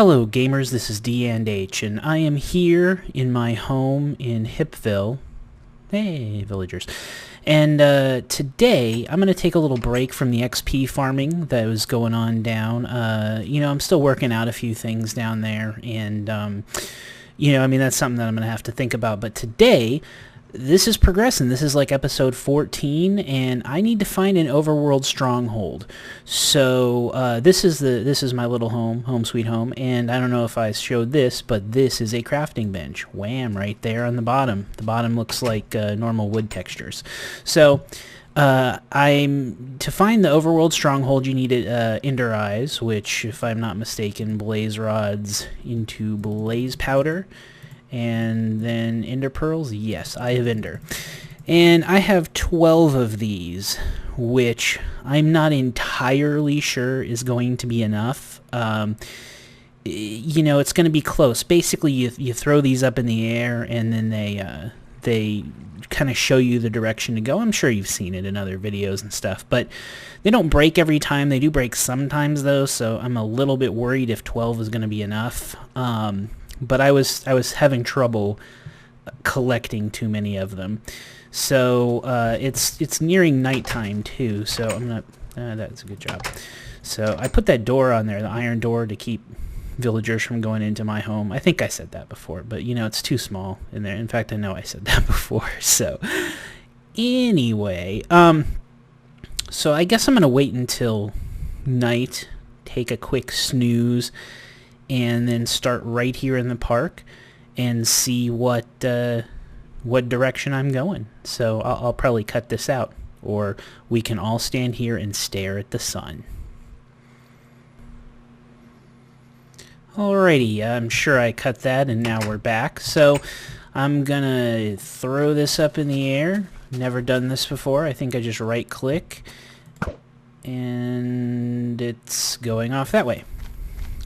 Hello gamers, this is D&H, and I am here in my home in Hipville. Hey, villagers. And today, I'm going to take a little break from the XP farming that was going on down. I'm still working out a few things down there, and, that's something that I'm going to have to think about. But today, this is progressing. This is like episode 14, and I need to find an overworld stronghold. So this is my little home sweet home, and I don't know if I showed this, but this is a crafting bench. Wham! Right there on the bottom. The bottom looks like normal wood textures. So to find the overworld stronghold, you need ender eyes, which, if I'm not mistaken, blaze rods into blaze powder. And then ender pearls. Yes, I have ender. And I have 12 of these, which I'm not entirely sure is going to be enough. It's going to be close. Basically, you throw these up in the air, and then they kind of show you the direction to go. I'm sure you've seen it in other videos and stuff, but they don't break every time. They do break sometimes, though, so I'm a little bit worried if 12 is going to be enough. But I was having trouble collecting too many of them. So it's nearing nighttime too. So I'm not. That's a good job. So I put that door on there, the iron door, to keep villagers from going into my home. I think I said that before, but it's too small in there. In fact, I know I said that before. So anyway, so I guess I'm gonna wait until night, take a quick snooze, and then start right here in the park and see what direction I'm going. So I'll probably cut this out, or we can all stand here and stare at the sun. Alrighty, I'm sure I cut that, and now we're back. So I'm gonna throw this up in the air. Never done this before. I think I just right click and it's going off that way.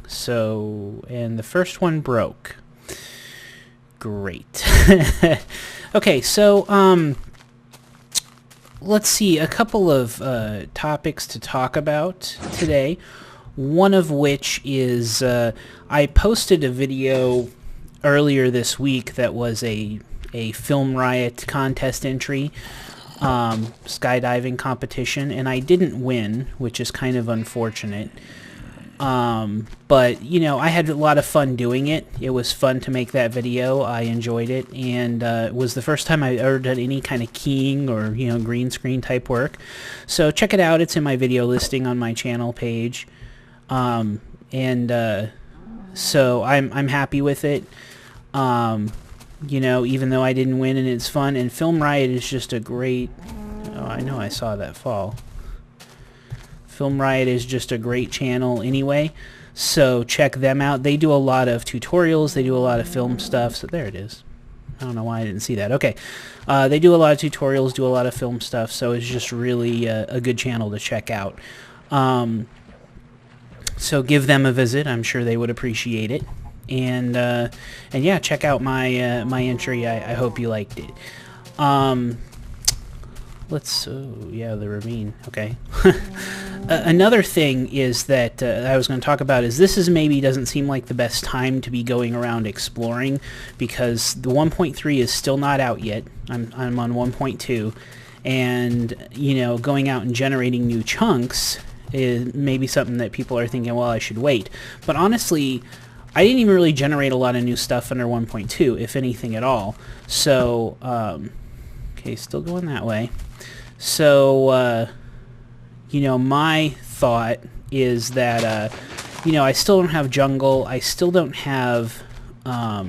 So, and the first one broke. Great. Okay, so let's see, a couple of topics to talk about today. One of which is I posted a video earlier this week that was a Film Riot contest entry, skydiving competition, and I didn't win, which is kind of unfortunate. But I had a lot of fun doing it. It was fun to make that video. I enjoyed it, and it was the first time I ever done any kind of keying or green screen type work. So check it out. It's in my video listing on my channel page. So I'm happy with it. Even though I didn't win, and it's fun. And Film Riot is just a great. Oh, I know I saw that fall. Film Riot is just a great channel anyway, so check them out. They do a lot of tutorials, they do a lot of film stuff, so there it is. I don't know why I didn't see that. Okay, they do a lot of tutorials, do a lot of film stuff, so it's just really a good channel to check out. So give them a visit, I'm sure they would appreciate it. And yeah, check out my my entry. I hope you liked it. Yeah, the ravine. Okay. Another thing is that I was going to talk about is this maybe doesn't seem like the best time to be going around exploring, because the 1.3 is still not out yet. I'm on 1.2, and going out and generating new chunks is maybe something that people are thinking, well, I should wait. But honestly, I didn't even really generate a lot of new stuff under 1.2, if anything at all. So okay, still going that way. So, my thought is that, I still don't have jungle. I still don't have, I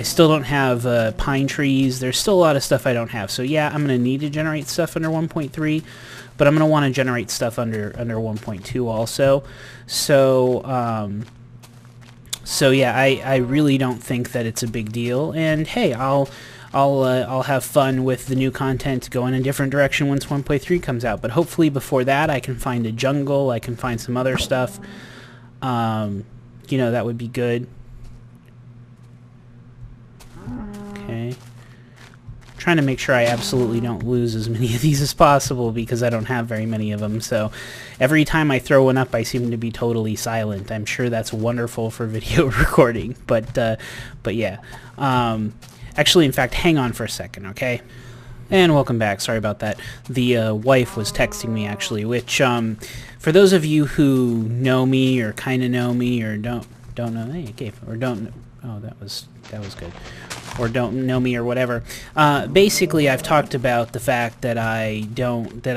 still don't have, pine trees. There's still a lot of stuff I don't have. So, yeah, I'm going to need to generate stuff under 1.3, but I'm going to want to generate stuff under 1.2 also. So, yeah, I really don't think that it's a big deal. And, hey, I'll have fun with the new content going in a different direction once 1.3 comes out. But hopefully before that I can find a jungle, I can find some other stuff. That would be good. Okay. trying to make sure I absolutely don't lose as many of these as possible because I don't have very many of them. So every time I throw one up, I seem to be totally silent. I'm sure that's wonderful for video recording, but yeah. Actually, in fact, hang on for a second, okay? And welcome back. Sorry about that. The wife was texting me, actually, which, for those of you who know me or kind of know me or don't know, hey, okay, or don't, oh, that was good, or don't know me or whatever. Basically, I've talked about the fact that I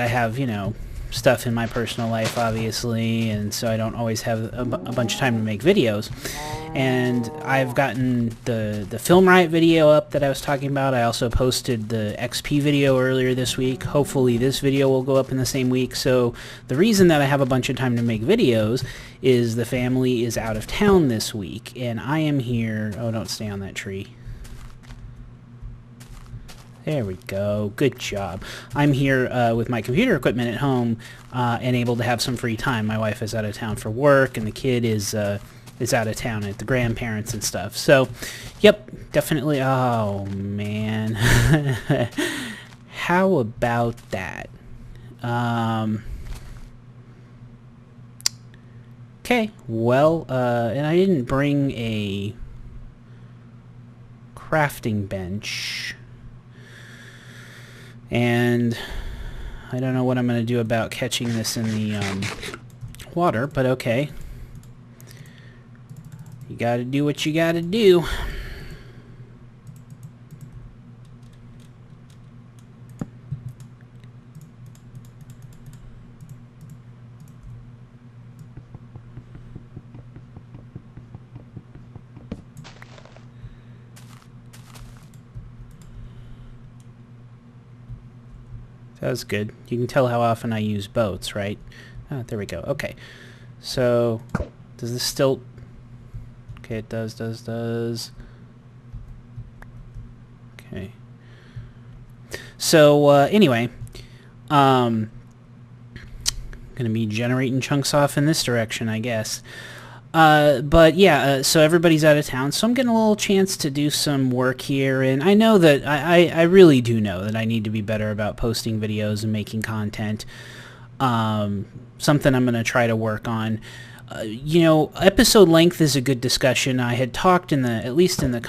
have, you know, stuff in my personal life, obviously, and so I don't always have a bunch of time to make videos. And I've gotten the Film Riot video up that I was talking about. I also posted the XP video earlier this week. Hopefully this video will go up in the same week. So the reason that I have a bunch of time to make videos is the family is out of town this week, and I am here. Oh, don't stay on that tree. There we go. Good job. I'm here with my computer equipment at home and able to have some free time. My wife is out of town for work, and the kid is out of town at the grandparents and stuff. So, yep, definitely. Oh, man. How about that? Okay, well, and I didn't bring a crafting bench. And I don't know what I'm going to do about catching this in the water, but okay. You got to do what you got to do. That was good. You can tell how often I use boats, right? Ah, there we go. Okay. So, does this still... Okay, it does. Okay. So, anyway, gonna be generating chunks off in this direction, I guess. But yeah, so everybody's out of town, so I'm getting a little chance to do some work here, and I know that I really do know that I need to be better about posting videos and making content. Something I'm going to try to work on. You know, episode length is a good discussion. I had talked at least in the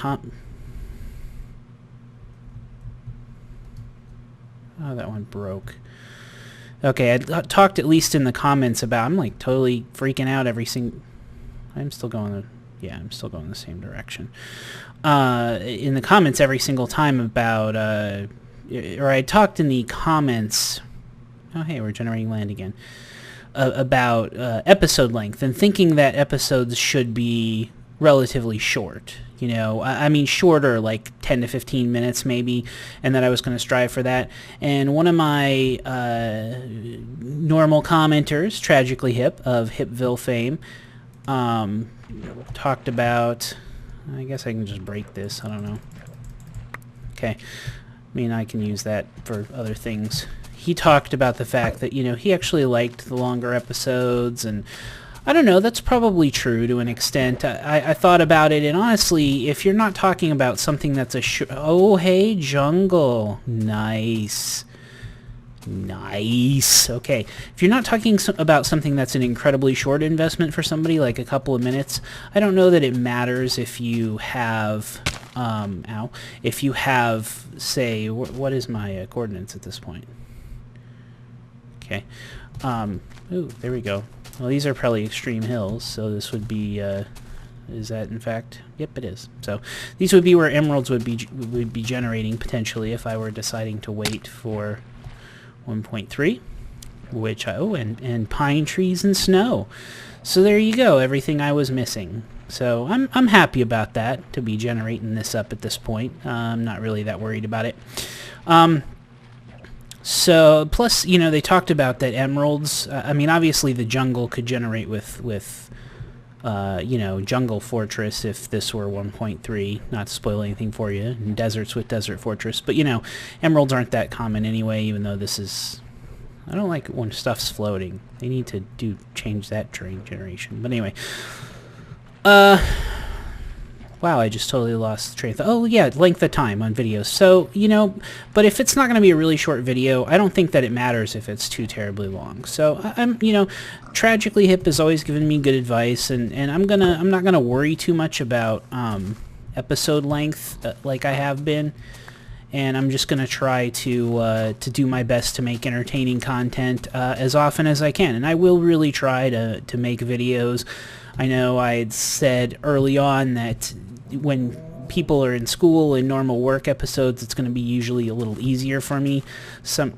oh, that one broke. Okay, I talked at least in the comments about, I'm like totally freaking out every single... I'm still going the same direction. In the comments every single time about, or I talked in the comments, oh hey, we're generating land again, about episode length, and thinking that episodes should be relatively short. You know, I mean shorter, like 10 to 15 minutes maybe, and that I was going to strive for that. And one of my normal commenters, Tragically Hip, of Hipville fame, talked about, I guess I can just break this, I don't know. Okay, I mean, I can use that for other things. He talked about the fact that, you know, he actually liked the longer episodes, and I don't know, that's probably true to an extent. I thought about it, and honestly, if you're not talking about something that's oh, hey, jungle. Nice. Nice. Okay. If you're not talking about something that's an incredibly short investment for somebody, like a couple of minutes, I don't know that it matters if you have, if you have, say, what is my coordinates at this point? Okay. Ooh, there we go. Well, these are probably extreme hills, so this would be, is that in fact? Yep, it is. So these would be where emeralds would be generating potentially if I were deciding to wait for 1.3, which and pine trees and snow. So there you go, everything I was missing. So I'm happy about that, to be generating this up at this point. I'm not really that worried about it. So plus, you know, they talked about that emeralds. I mean, obviously the jungle could generate with you know, Jungle Fortress if this were 1.3, not to spoil anything for you, and deserts with Desert Fortress, but you know, emeralds aren't that common anyway, even though this is, I don't like when stuff's floating. They need to change that during generation, but anyway. Wow, I just totally lost the train of thought. Oh, yeah, length of time on videos. So, you know, but if it's not going to be a really short video, I don't think that it matters if it's too terribly long. So, I'm, you know, Tragically Hip has always given me good advice, and I'm not gonna worry too much about episode length like I have been, and I'm just gonna try to do my best to make entertaining content as often as I can, and I will really try to make videos. I know I had said early on that when people are in school in normal work episodes, it's going to be usually a little easier for me.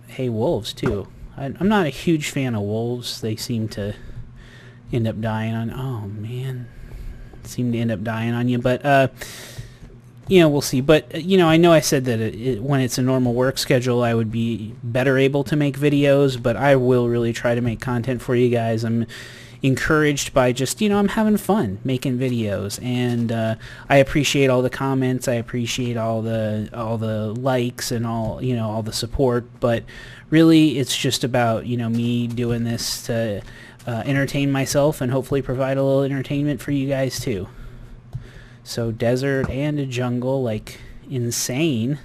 Hey, wolves too. I'm not a huge fan of wolves. They seem to end up dying on. Oh man, seem to end up dying on you. But you know, we'll see. But you know I said that when it's a normal work schedule, I would be better able to make videos. But I will really try to make content for you guys. I'm encouraged by just, you know, I'm having fun making videos, and I appreciate all the comments, I appreciate all the likes and all, you know, all the support, but really it's just about, you know, me doing this to entertain myself and hopefully provide a little entertainment for you guys too. So desert and a jungle, like insane.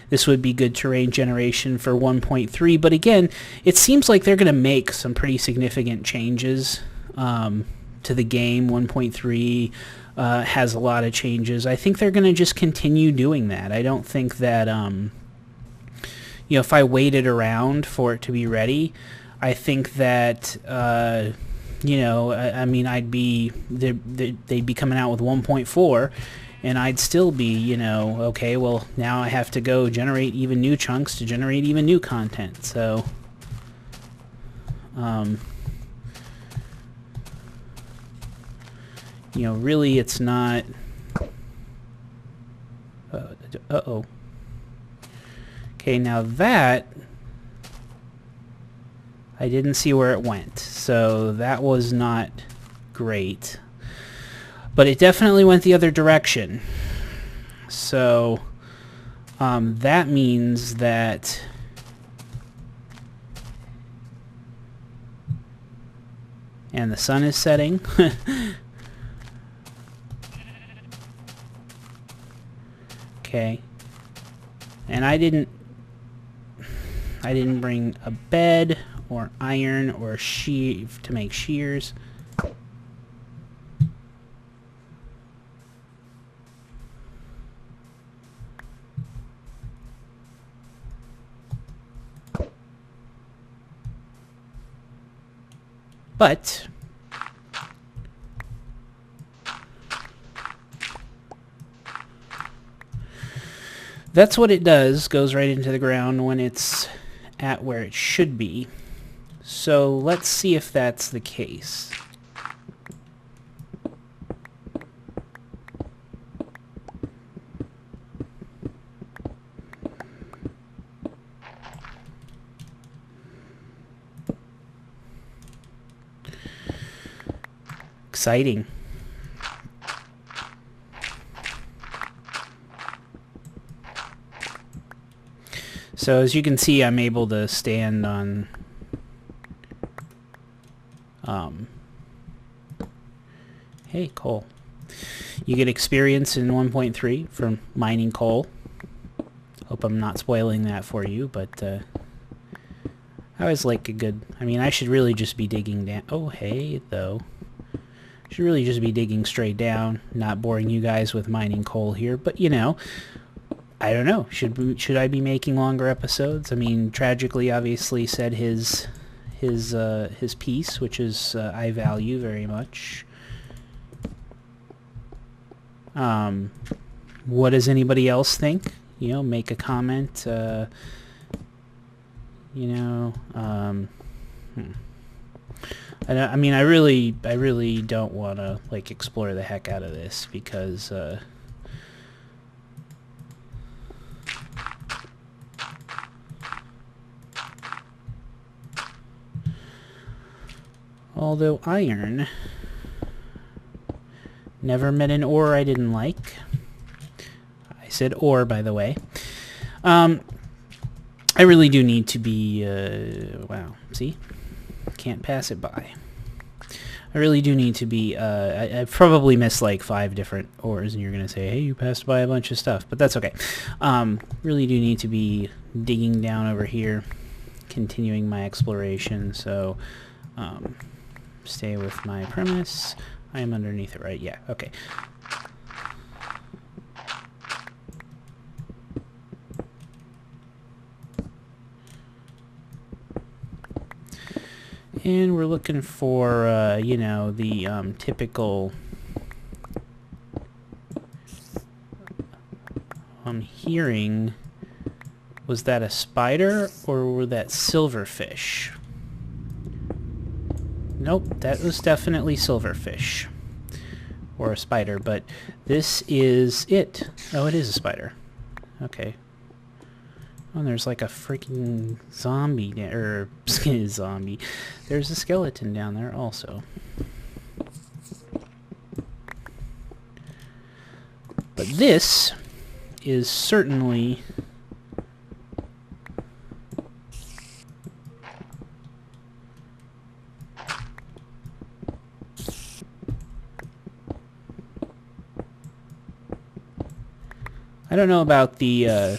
This would be good terrain generation for 1.3, but again, it seems like they're going to make some pretty significant changes to the game. 1.3 has a lot of changes. I think they're going to just continue doing that. I don't think that, you know, if I waited around for it to be ready, I think that, you know, I mean, they'd be coming out with 1.4, and I'd still be, you know, okay, well, now I have to go generate even new chunks to generate even new content. So, you know, really it's not... Uh-oh. Okay, now that... I didn't see where it went, so that was not great. But it definitely went the other direction. So that means that and the sun is setting. Okay. And I didn't bring a bed or iron or sheave to make shears. But that's what it does, goes right into the ground when it's at where it should be. So let's see if that's the case. Exciting. So as you can see, I'm able to stand on hey, coal. You get experience in 1.3 from mining coal. Hope I'm not spoiling that for you, but I always like a good... I mean, I should really just be digging down... Oh, hey, though. Should really just be digging straight down, not boring you guys with mining coal here, but you know, I don't know. Should I be making longer episodes? I mean, Tragically obviously said his piece, which is I value very much. What does anybody else think? You know, make a comment. You know, I mean, I really don't want to like explore the heck out of this because although iron, never met an ore I didn't like. I said ore, by the way. I really do need to be wow, see? Can't pass it by. I really do need to be, I've probably missed like 5 different ores, and you're going to say, hey, you passed by a bunch of stuff, but that's okay. Really do need to be digging down over here, continuing my exploration, so stay with my premise. I am underneath it, right? Yeah, okay. And we're looking for, you know, the typical... I'm hearing... Was that a spider, or were that silverfish? Nope, that was definitely silverfish. Or a spider, but this is it. Oh, it is a spider. Okay. Oh, and there's like a freaking zombie, or zombie. There's a skeleton down there also. But this is certainly... I don't know about the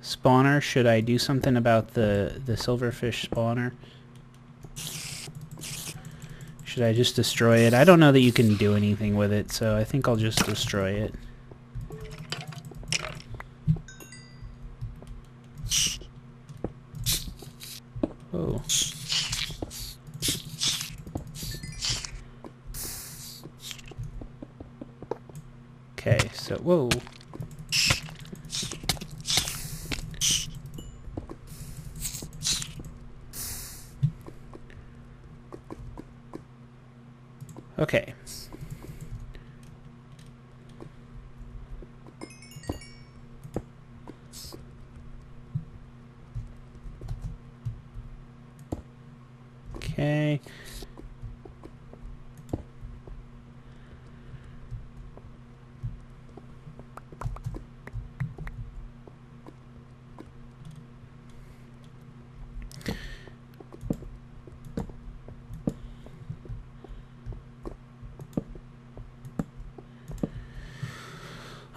spawner. Should I do something about the silverfish spawner? Should I just destroy it? I don't know that you can do anything with it, so I think I'll just destroy it. Oh. Okay, so, whoa. Okay. Okay.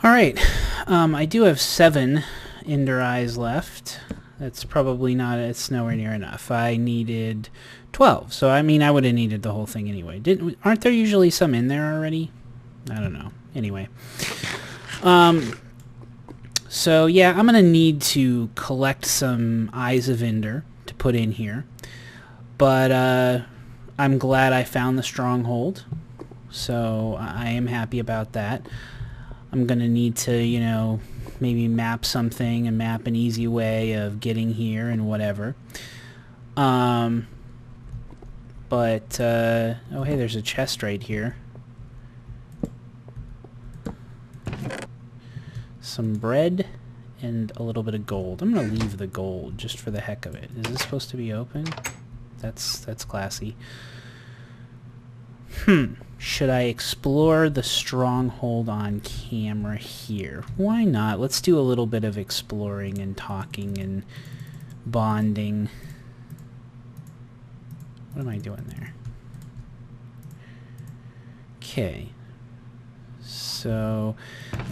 Alright, I do have 7 Ender Eyes left. That's probably not, it's nowhere near enough. I needed 12, so I mean I would have needed the whole thing anyway. Aren't there usually some in there already? I don't know. Anyway. So yeah, I'm going to need to collect some Eyes of Ender to put in here. But I'm glad I found the Stronghold, so I am happy about that. I'm going to need to, you know, maybe map something and map an easy way of getting here and whatever. Oh, hey, there's a chest right here. Some bread and a little bit of gold. I'm going to leave the gold just for the heck of it. Is this supposed to be open? That's classy. Should I explore the Stronghold on camera here? Why not? Let's do a little bit of exploring and talking and bonding. What am I doing there? Okay. So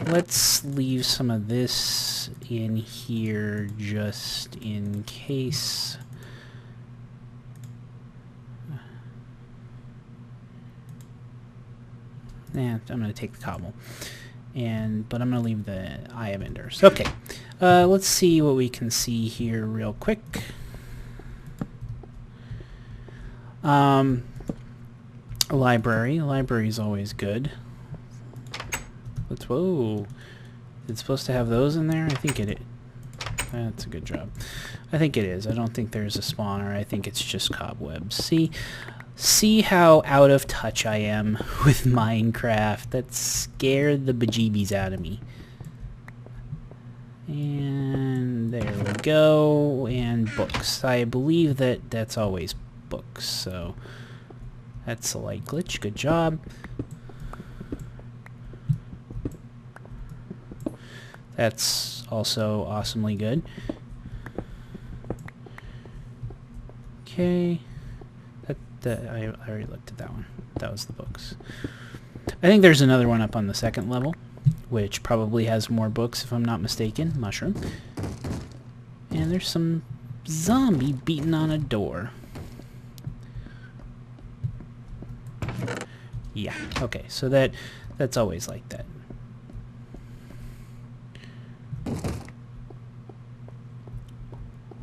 let's leave some of this in here just in case. Nah, I'm going to take the cobble. But I'm going to leave the Eye of Enders. Okay. Let's see what we can see here real quick. A library. A library is always good. Whoa. It's supposed to have those in there? I think it is. That's a good job. I think it is. I don't think there's a spawner. I think it's just cobwebs. See how out of touch I am with Minecraft. That scared the bejeebies out of me. And there we go. And books. I believe that that's always books. So that's a light glitch. Good job. That's also awesomely good. I already looked at that one. That was the books. I think there's another one up on the second level, which probably has more books, if I'm not mistaken. Mushroom. And there's some zombie beating on a door. Yeah, okay, so that's always like that.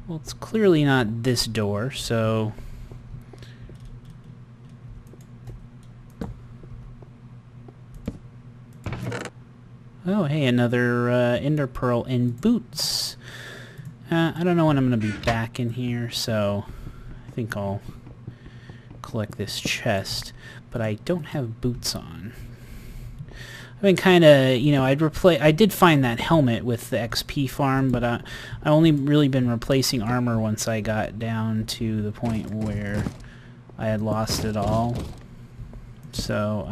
Well, it's clearly not this door, so... Oh, hey, another Ender Pearl and boots. I don't know when I'm going to be back in here, so I think I'll collect this chest. But I don't have boots on. I've been kind of, you know, I did find that helmet with the XP farm, but I only really been replacing armor once I got down to the point where I had lost it all. So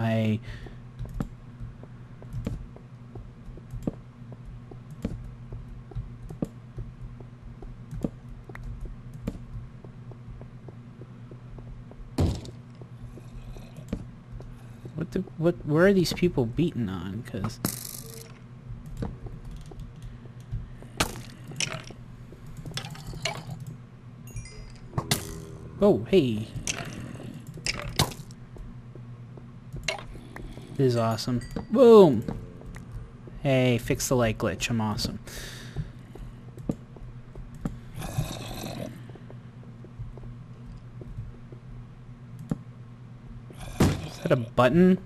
where are these people beating on? 'Cause oh, hey. This is awesome. Boom! Hey, fix the light glitch. I'm awesome. Is that a button?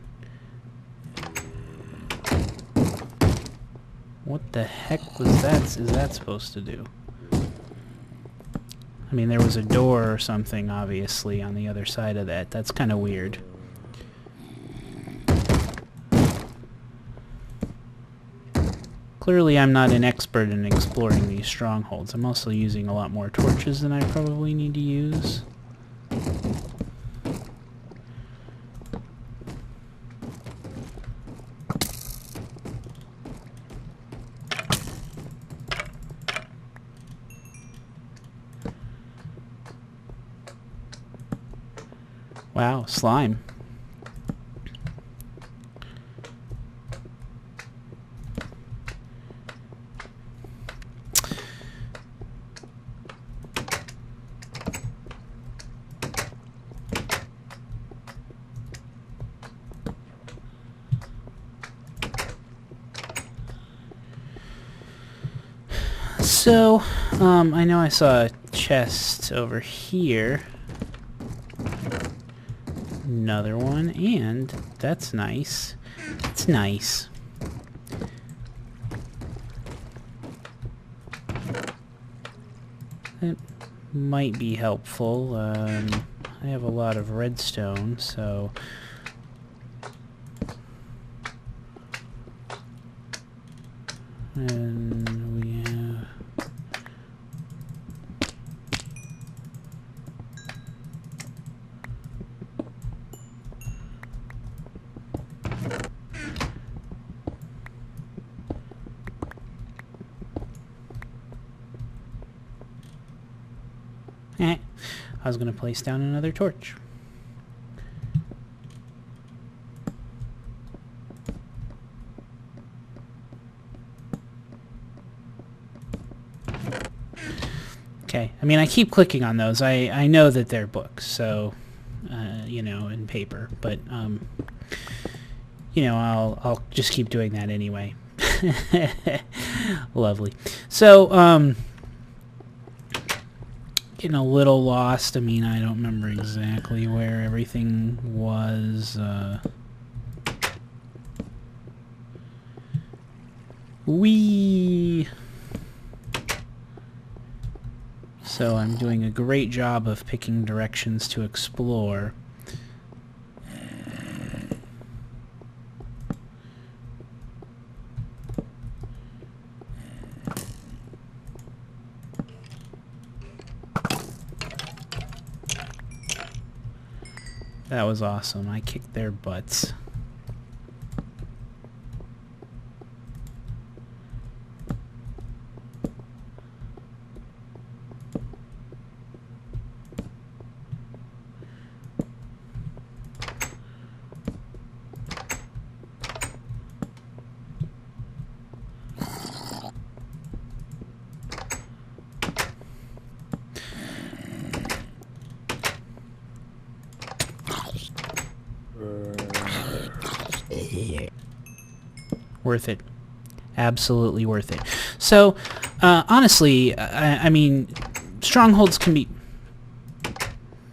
What the heck was that? Is that supposed to do? I mean, there was a door or something, obviously, on the other side of that. That's kind of weird. Clearly, I'm not an expert in exploring these strongholds. I'm also using a lot more torches than I probably need to use. Wow, slime. So, I know I saw a chest over here. Another one, and that's nice. That's nice. That might be helpful. I have a lot of redstone, so... And we have... I was going to place down another torch. Okay, I mean, I keep clicking on those. I know that they're books, so, you know, in paper, but, you know, I'll just keep doing that anyway. Lovely. So, getting a little lost. I mean, I don't remember exactly where everything was. So I'm doing a great job of picking directions to explore. That was awesome. I kicked their butts. Worth it. Absolutely worth it. So, honestly, I mean, strongholds can be...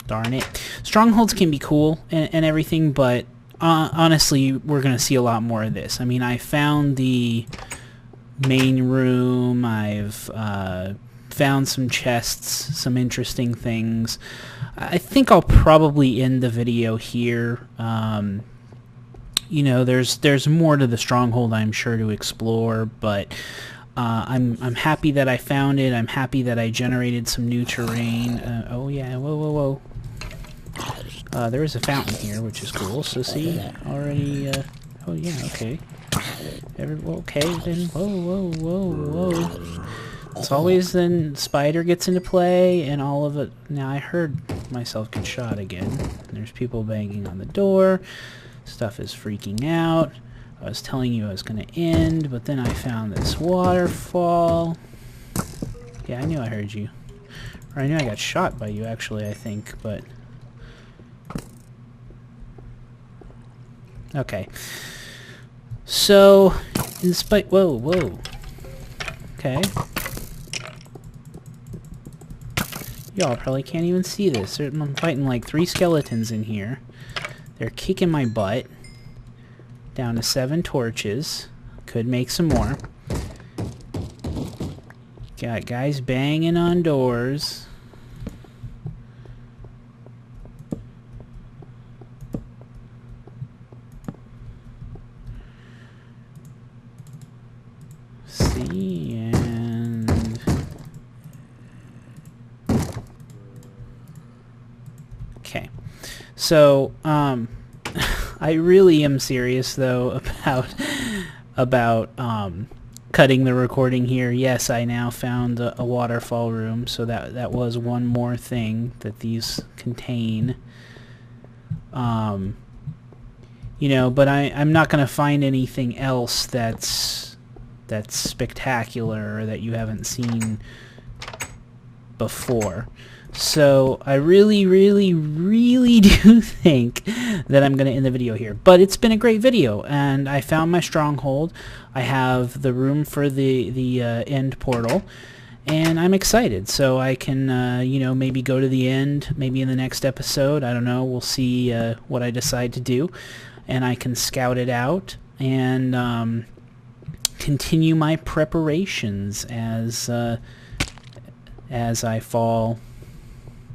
Darn it. Strongholds can be cool and everything, but honestly, we're going to see a lot more of this. I mean, I found the main room. I've found some chests, some interesting things. I think I'll probably end the video here. You know, there's more to the Stronghold, I'm sure, to explore, but I'm happy that I found it. I'm happy that I generated some new terrain. Oh yeah, whoa. There is a fountain here, which is cool. So see, already. Oh yeah, okay. Okay then. Whoa. It's always then Spider gets into play and all of it. Now I heard myself get shot again. There's people banging on the door. Stuff is freaking out. I was telling you I was going to end, but then I found this waterfall. Yeah, I knew I heard you. Or I knew I got shot by you, actually, I think, but... Okay. So, in spite... Whoa. Okay. Y'all probably can't even see this. I'm fighting like 3 skeletons in here. They're kicking my butt. Down to 7 torches. Could make some more. Got guys banging on doors. See, and... Okay. So, I really am serious though about cutting the recording here. Yes, I now found a waterfall room, so that was one more thing that these contain. You know, but I'm not going to find anything else that's spectacular or that you haven't seen before. So I really do think that I'm going to end the video here. But it's been a great video, and I found my stronghold. I have the room for the end portal, and I'm excited. So I can, you know, maybe go to the end, maybe in the next episode. I don't know. We'll see what I decide to do, and I can scout it out and continue my preparations as I fall.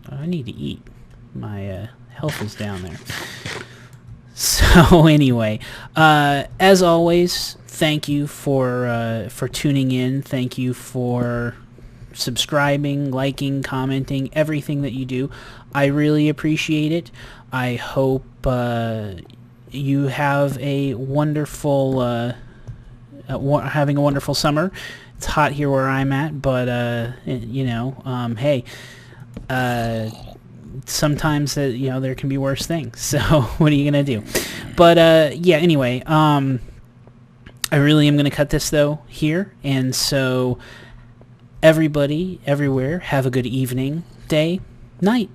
I need to eat. My health is down there. So anyway, as always, thank you for tuning in. Thank you for subscribing, liking, commenting, everything that you do. I really appreciate it. I hope you have a wonderful having a wonderful summer. It's hot here where I'm at, but you know, hey. Sometimes you know, there can be worse things, so what are you gonna do? But yeah, anyway, I really am gonna cut this though here, and so everybody everywhere, have a good evening, day, night.